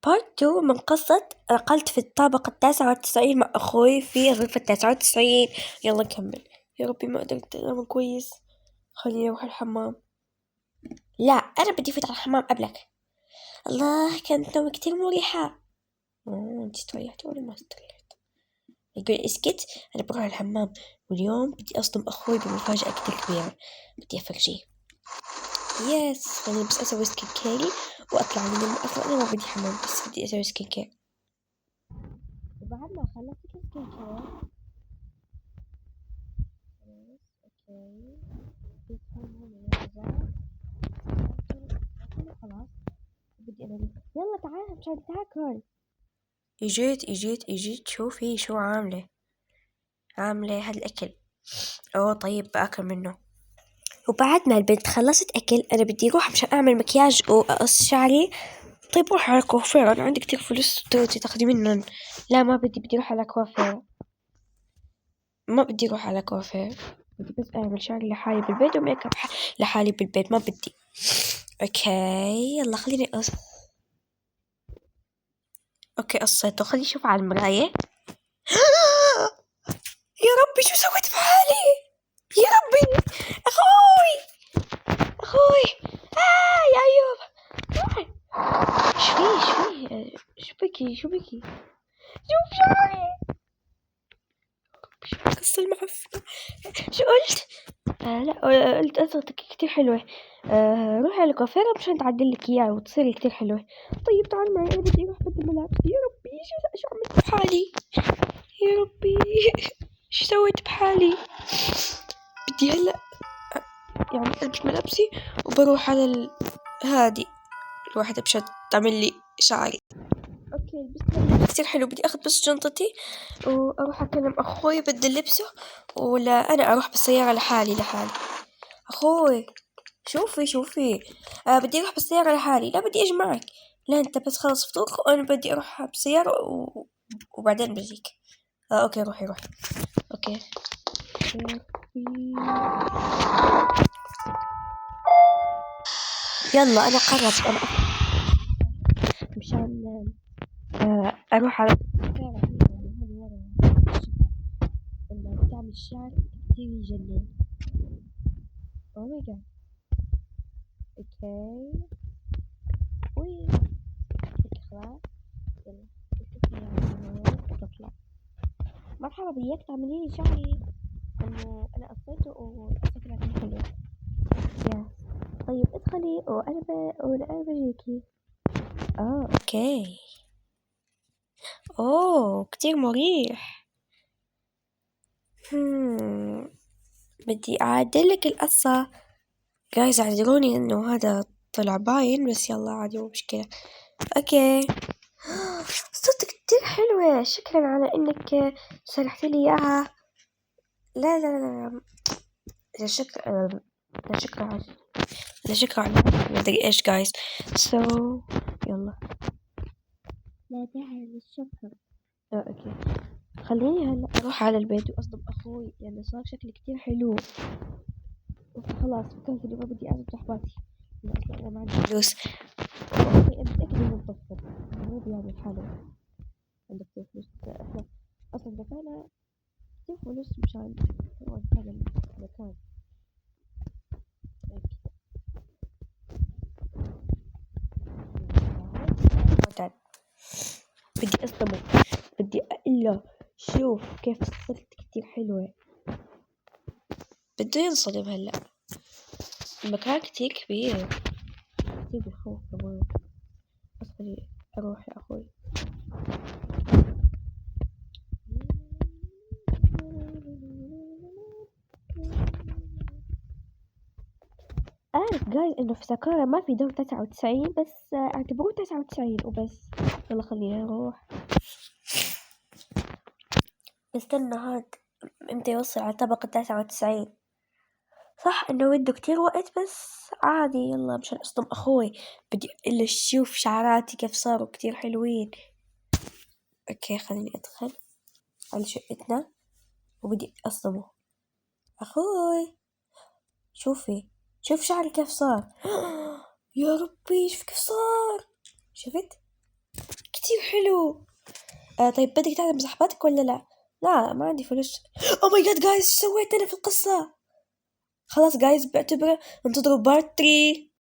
بارت 2 من قصة نقلت في الطابق 99 مع أخوي في غرفة 99. يلا نكمل. يا ربي ما قدرت أنام كويس، خليني أروح الحمام. لا أنا بدي أفوت على الحمام قبلك. الله كانت نوم كتير مريحة. انت استريحتي ولا ما استريحت؟ يقول اسكت، أنا بروح الحمام واليوم بدي أصدم أخوي بمفاجأة كتير كبيرة، بدي أفرجيه. يس خليني بس أسوي سكين كير وأطلع من أصلا أنا ما بدي حمام، بس بدي أسوي سكين كير. وبعد ما خلصت السكين كير خلاص بدي أنام. يلا تعال مشان تاكل. اجيت شوفي شو عاملة هاد الأكل. أوه طيب بأكل منه. وبعد ما البنت خلصت أكل أنا بدي أروح مشان أعمل مكياج وأقص شعري. طيب روح على كوافير، أنا عندي كتير فلوس تاخدي منن. لا ما بدي أروح على كوافير، ما بدي أروح على كوافير، بدي بس أعمل شعري لحالي بالبيت وميك اب لحالي بالبيت، ما بدي. أوكي يلا خليني أوكي قصيته، خليني أشوف على المراية. يا ربي شو سويت بحالي، يا ربي أخوي يا أيوب شو بكي شوف شعري، شو القصة المعفنة. شو قلت؟ لا قلت قصتك كتير حلوة. روحي على الكوافيرة مشان تعدل لك إياه وتصيري كتير حلوة. طيب تعال معي، أنا بدي أروح بدل ملابسي. يا ربي شو عملت بحالي، يا ربي شو سويت بحالي. بدي هلا يعني ألبس ملابسي وبروح على هادي الواحدة مشان تعمل لي شعري. اوكي لبست كتير حلو، بدي اخذ بس شنطتي واروح اكلم اخوي بدل لبسه، ولا انا اروح بالسيارة لحالي. اخوي شوفي بدي اروح بالسيارة لحالي. لا بدي اجي معك. لا انت بس خلص فطورك وانا بدي اروح بالسيارة وبعدين بجيك. اوكي روحي اوكي. يلا انا قربت، انا مشان اروح على اللي بتعمل الشعر كتير يجنن. اوه ماي جاد. اوكي وي خلاص يلا بطلع. مرحبا بيك تعملي لي شعري، انه انا قصيته وشكلها كان حلو. يا طيب ادخلي وانا بجيكي. اوكي. اوه كتير مريح. بدي اعدلك القصة. جايز اعذروني انه هذا طلع باين، بس يلا عادي مو مشكلة. اوكي صوتك كتير حلوة، شكرا على انك شرحتي لي اياها. لا لا شكرا لا شكرا على مدري ايش جايز. يلا لا داعي للشكر. اوكي خليني هلا اروح على البيت واصدم اخوي لانه صار شكلي كتير حلو. خلاص فكرت اني ما بدي اعزم صحباتي لانه اصلا انا ما عندي فلوس. متأكد انه مطفر مو بيعمل حاله عندك كتير فلوس. احنا اصلا دفعنا كتير فلوس مشان نقعد هذا المكان. بدي اصدمه، بدي اقله شوف كيف صرت كتير حلوة. بده ينصدم هلا، المكان كتير كبير كتير بخوف كمان. بس خلي اروح يا اخوي. جايز انه في ساكورا ما في دور 99 بس اعتبروه 99 وبس. يلا خلينا نروح. استنى هاد امتى يوصل على طبقة 99؟ صح انه بده كتير وقت بس عادي. يلا مشان اصدم اخوي بدي الا شوف شعراتي كيف صاروا كتير حلوين. اوكي خليني ادخل على شقتنا وبدي اصدمه. اخوي شوف شعري كيف صار. يا ربي شوف كيف صار، شفت كتير حلو. طيب بدك تعرف مصاحباتك ولا لا؟ لا ما عندي فلوس. او ماي جاد جايز، شو سويت انا في القصة؟ خلاص جايز، بعتبره انتظروا بارت 3.